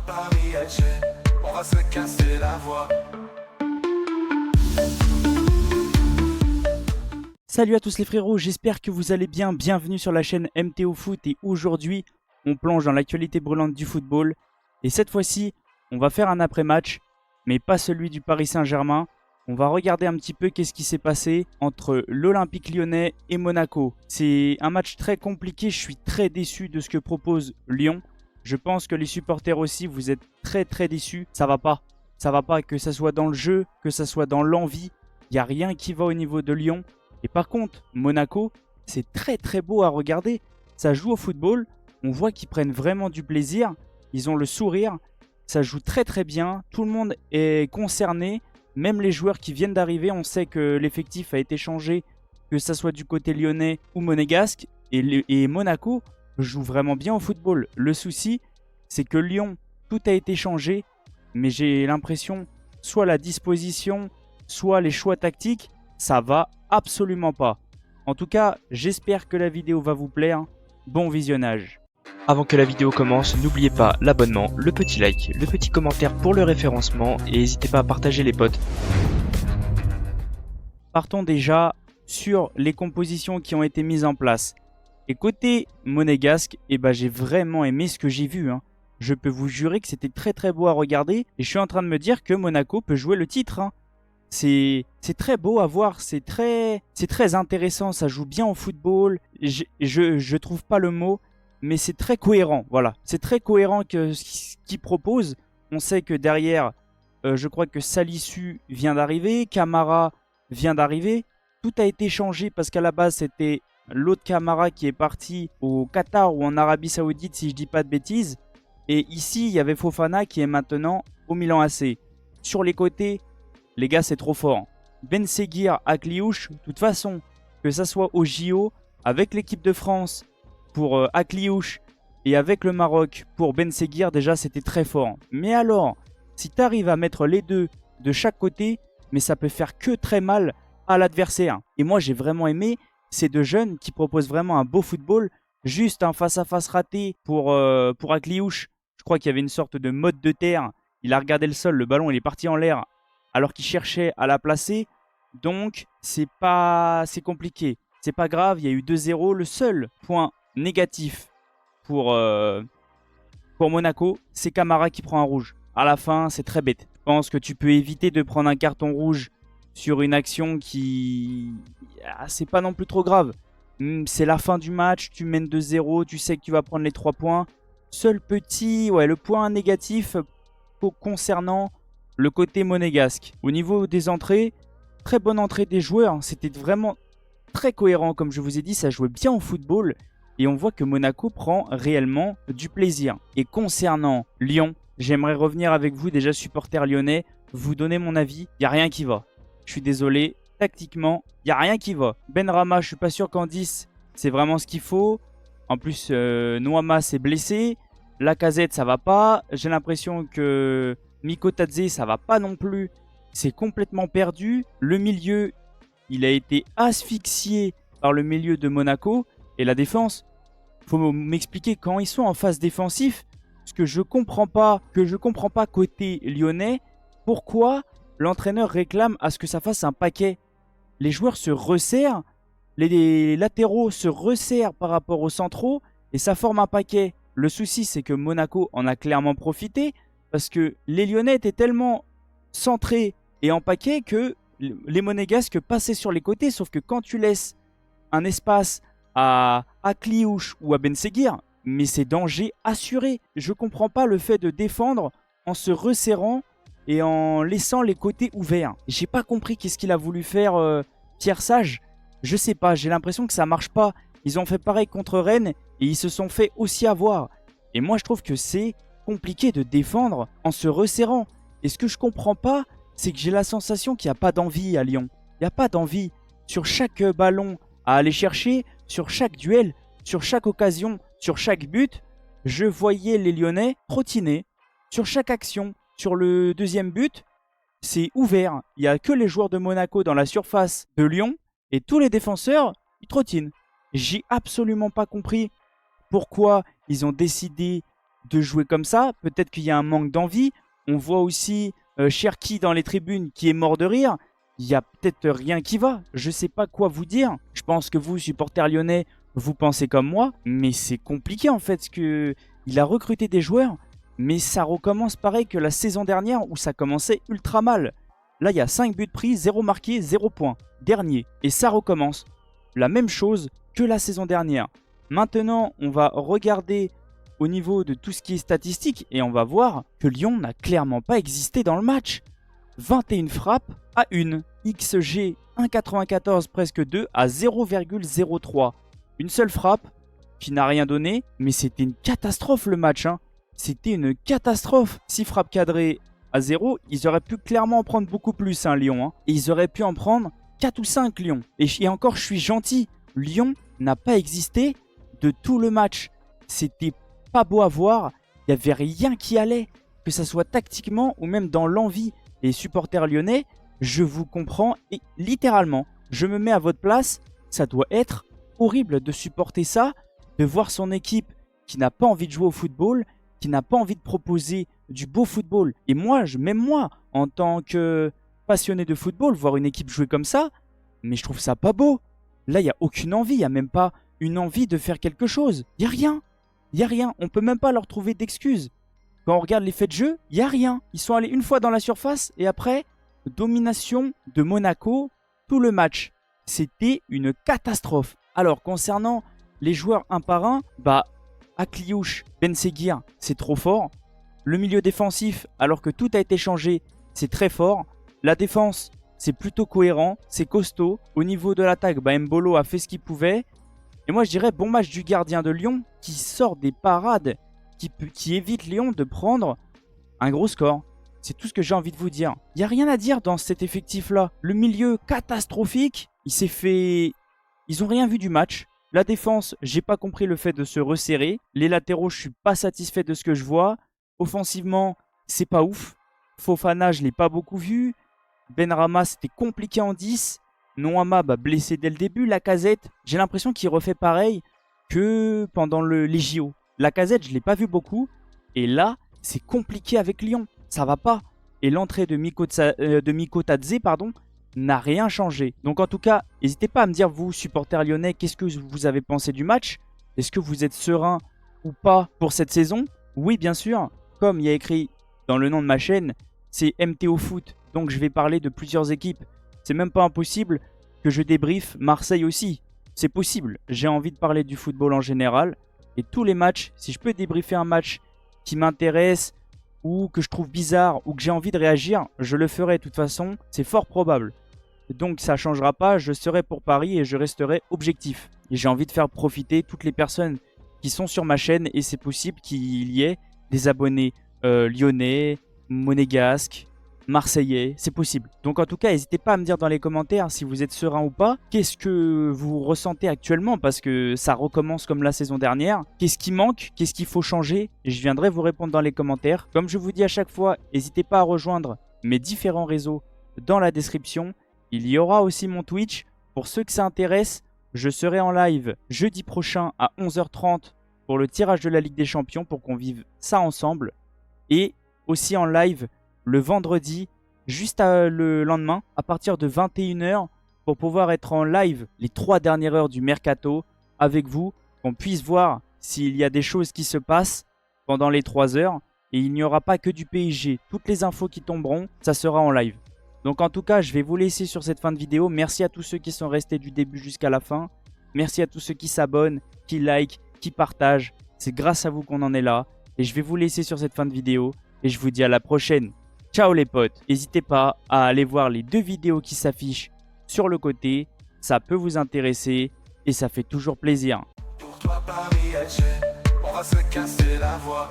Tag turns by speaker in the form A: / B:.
A: Paris FC, on va se casser la voix.
B: Salut à tous les frérots, j'espère que vous allez bien, bienvenue sur la chaîne MTO Foot et aujourd'hui on plonge dans l'actualité brûlante du football et cette fois-ci on va faire un après-match mais pas celui du Paris Saint-Germain. On va regarder un petit peu qu'est-ce qui s'est passé entre l'Olympique Lyonnais et Monaco. C'est un match très compliqué, je suis très déçu de ce que propose Lyon. Je pense que les supporters aussi, vous êtes très déçus. Ça va pas, que ça soit dans le jeu, que ça soit dans l'envie. Il n'y a rien qui va au niveau de Lyon. Et par contre, Monaco, c'est très beau à regarder. Ça joue au football, on voit qu'ils prennent vraiment du plaisir. Ils ont le sourire, ça joue très bien. Tout le monde est concerné. Même les joueurs qui viennent d'arriver, on sait que l'effectif a été changé, que ça soit du côté lyonnais ou monégasque. Et Monaco joue vraiment bien au football. Le souci, c'est que Lyon, tout a été changé. Mais j'ai l'impression, soit la disposition, soit les choix tactiques, ça va absolument pas. En tout cas, j'espère que la vidéo va vous plaire. Bon visionnage.
C: Avant que la vidéo commence, n'oubliez pas l'abonnement, le petit like, le petit commentaire pour le référencement et n'hésitez pas à partager les potes.
B: Partons déjà sur les compositions qui ont été mises en place. Et côté monégasque, j'ai vraiment aimé ce que j'ai vu. Je peux vous jurer que c'était très beau à regarder et je suis en train de me dire que Monaco peut jouer le titre. C'est très beau à voir, c'est très intéressant, ça joue bien au football. Je trouve pas le mot. Mais c'est très cohérent, voilà. C'est très cohérent que ce qu'ils proposent. On sait que derrière, je crois que Salisu vient d'arriver, Camara vient d'arriver. Tout a été changé parce qu'à la base, c'était l'autre Camara qui est parti au Qatar ou en Arabie Saoudite, si je dis pas de bêtises. Et ici, il y avait Fofana qui est maintenant au Milan AC. Sur les côtés, les gars, c'est trop fort. Ben Seguir, Akliouche, de toute façon, que ça soit au JO, avec l'équipe de France, pour Akliouche et avec le Maroc pour Ben Seguir, déjà c'était très fort. Mais alors, si tu arrives à mettre les deux de chaque côté, mais ça peut faire que très mal à l'adversaire. Et moi j'ai vraiment aimé ces deux jeunes qui proposent vraiment un beau football. Juste un face-à-face raté pour Akliouche. Je crois qu'il y avait une sorte de mode de terre. Il a regardé le sol, le ballon il est parti en l'air alors qu'il cherchait à la placer. Donc c'est compliqué. C'est pas grave, il y a eu 2-0. Le seul point négatif pour Monaco, c'est Camara qui prend un rouge. À la fin, c'est très bête. Je pense que tu peux éviter de prendre un carton rouge sur une action qui... c'est pas non plus trop grave. C'est la fin du match, tu mènes 2-0, tu sais que tu vas prendre les 3 points. Seul petit, le point négatif concernant le côté monégasque. Au niveau des entrées, très bonne entrée des joueurs. C'était vraiment très cohérent, comme je vous ai dit, ça jouait bien au football. Et on voit que Monaco prend réellement du plaisir. Et concernant Lyon, j'aimerais revenir avec vous, déjà supporters lyonnais, vous donner mon avis. Il n'y a rien qui va. Je suis désolé, tactiquement, il n'y a rien qui va. Benrahma, je suis pas sûr qu'en 10, c'est vraiment ce qu'il faut. En plus, Noama s'est blessé. Lacazette, ça va pas. J'ai l'impression que Mikotadze, ça va pas non plus. C'est complètement perdu. Le milieu, il a été asphyxié par le milieu de Monaco. Et la défense, faut m'expliquer quand ils sont en phase défensif, ce que je comprends pas côté lyonnais, pourquoi l'entraîneur réclame à ce que ça fasse un paquet. Les joueurs se resserrent, les latéraux se resserrent par rapport aux centraux et ça forme un paquet. Le souci, c'est que Monaco en a clairement profité parce que les Lyonnais étaient tellement centrés et en paquet que les Monégasques passaient sur les côtés, sauf que quand tu laisses un espace à Akliouche ou à Ben Seguir, mais c'est danger assuré. Je comprends pas le fait de défendre en se resserrant et en laissant les côtés ouverts. J'ai pas compris qu'est-ce qu'il a voulu faire Pierre Sage. Je sais pas, j'ai l'impression que ça marche pas. Ils ont fait pareil contre Rennes et ils se sont fait aussi avoir. Et moi je trouve que c'est compliqué de défendre en se resserrant. Et ce que je comprends pas, c'est que j'ai la sensation qu'il n'y a pas d'envie à Lyon. Il n'y a pas d'envie. Sur chaque ballon à aller chercher, sur chaque duel, sur chaque occasion, sur chaque but, je voyais les Lyonnais trottiner. Sur chaque action, sur le deuxième but, c'est ouvert. Il n'y a que les joueurs de Monaco dans la surface de Lyon et tous les défenseurs, ils trottinent. J'ai absolument pas compris pourquoi ils ont décidé de jouer comme ça. Peut-être qu'il y a un manque d'envie. On voit aussi Cherki dans les tribunes qui est mort de rire. Il y a peut-être rien qui va. Je sais pas quoi vous dire. Je pense que vous, supporters lyonnais, vous pensez comme moi. Mais c'est compliqué en fait. Parce que il a recruté des joueurs. Mais ça recommence pareil que la saison dernière où ça commençait ultra mal. Là, il y a 5 buts pris, 0 marqué, 0 points. Dernier. Et ça recommence. La même chose que la saison dernière. Maintenant, on va regarder au niveau de tout ce qui est statistique et on va voir que Lyon n'a clairement pas existé dans le match. 21 frappes à 1. XG 1,94 presque 2 à 0,03. Une seule frappe qui n'a rien donné, mais c'était une catastrophe le match. C'était une catastrophe. 6 frappes cadrées à 0, ils auraient pu clairement en prendre beaucoup plus, Lyon. Et ils auraient pu en prendre 4 ou 5, Lyon. Et encore, je suis gentil. Lyon n'a pas existé de tout le match. C'était pas beau à voir. Il n'y avait rien qui allait. Que ce soit tactiquement ou même dans l'envie. Les supporters lyonnais, je vous comprends. Et littéralement, je me mets à votre place. Ça doit être horrible de supporter ça. De voir son équipe qui n'a pas envie de jouer au football, qui n'a pas envie de proposer du beau football. Et moi, même moi, en tant que passionné de football, voir une équipe jouer comme ça, mais je trouve ça pas beau. Là, il n'y a aucune envie, il n'y a même pas une envie de faire quelque chose. Il n'y a rien. Il n'y a rien. On peut même pas leur trouver d'excuses. Quand on regarde les faits de jeu, il n'y a rien. Ils sont allés une fois dans la surface et après, domination de Monaco tout le match. C'était une catastrophe. Alors, concernant les joueurs un par un, Akliouche, Ben Seguir, c'est trop fort. Le milieu défensif, alors que tout a été changé, c'est très fort. La défense, c'est plutôt cohérent, c'est costaud. Au niveau de l'attaque, Mbolo a fait ce qu'il pouvait. Et moi, je dirais bon match du gardien de Lyon qui sort des parades, qui évite Lyon de prendre un gros score. C'est tout ce que j'ai envie de vous dire. Il n'y a rien à dire dans cet effectif-là. Le milieu catastrophique, ils ont rien vu du match. La défense, j'ai pas compris le fait de se resserrer. Les latéraux, je suis pas satisfait de ce que je vois. Offensivement, c'est pas ouf. Fofana, je l'ai pas beaucoup vu. Benrahma, c'était compliqué en 10. Noama, blessé dès le début. Lacazette, j'ai l'impression qu'il refait pareil que pendant les JO. Lacazette, je l'ai pas vu beaucoup. Et là, c'est compliqué avec Lyon. Ça va pas. Et l'entrée de Mikotadze, n'a rien changé. Donc en tout cas, n'hésitez pas à me dire, vous, supporters lyonnais, qu'est-ce que vous avez pensé du match? Est-ce que vous êtes serein ou pas pour cette saison? Oui, bien sûr. Comme il y a écrit dans le nom de ma chaîne, c'est MTO Foot. Donc je vais parler de plusieurs équipes. C'est même pas impossible que je débriefe Marseille aussi. C'est possible. J'ai envie de parler du football en général. Et tous les matchs, si je peux débriefer un match qui m'intéresse ou que je trouve bizarre ou que j'ai envie de réagir, je le ferai. De toute façon, c'est fort probable. Donc ça ne changera pas, je serai pour Paris et je resterai objectif. Et j'ai envie de faire profiter toutes les personnes qui sont sur ma chaîne et c'est possible qu'il y ait des abonnés lyonnais, monégasques, marseillais, c'est possible. Donc en tout cas, n'hésitez pas à me dire dans les commentaires si vous êtes serein ou pas. Qu'est-ce que vous ressentez actuellement parce que ça recommence comme la saison dernière. Qu'est-ce qui manque? Qu'est-ce qu'il faut changer? Et je viendrai vous répondre dans les commentaires. Comme je vous dis à chaque fois, n'hésitez pas à rejoindre mes différents réseaux dans la description. Il y aura aussi mon Twitch. Pour ceux que ça intéresse, je serai en live jeudi prochain à 11h30 pour le tirage de la Ligue des Champions pour qu'on vive ça ensemble. Et aussi en live le vendredi, juste le lendemain, à partir de 21h, pour pouvoir être en live les 3 dernières heures du Mercato avec vous, qu'on puisse voir s'il y a des choses qui se passent pendant les 3 heures. Et il n'y aura pas que du PSG. Toutes les infos qui tomberont, ça sera en live. Donc en tout cas, je vais vous laisser sur cette fin de vidéo. Merci à tous ceux qui sont restés du début jusqu'à la fin. Merci à tous ceux qui s'abonnent, qui like, qui partagent. C'est grâce à vous qu'on en est là. Et je vais vous laisser sur cette fin de vidéo. Et je vous dis à la prochaine. Ciao les potes. N'hésitez pas à aller voir les 2 vidéos qui s'affichent sur le côté. Ça peut vous intéresser et ça fait toujours plaisir.
A: Pour toi Paris, on va se casser la voix.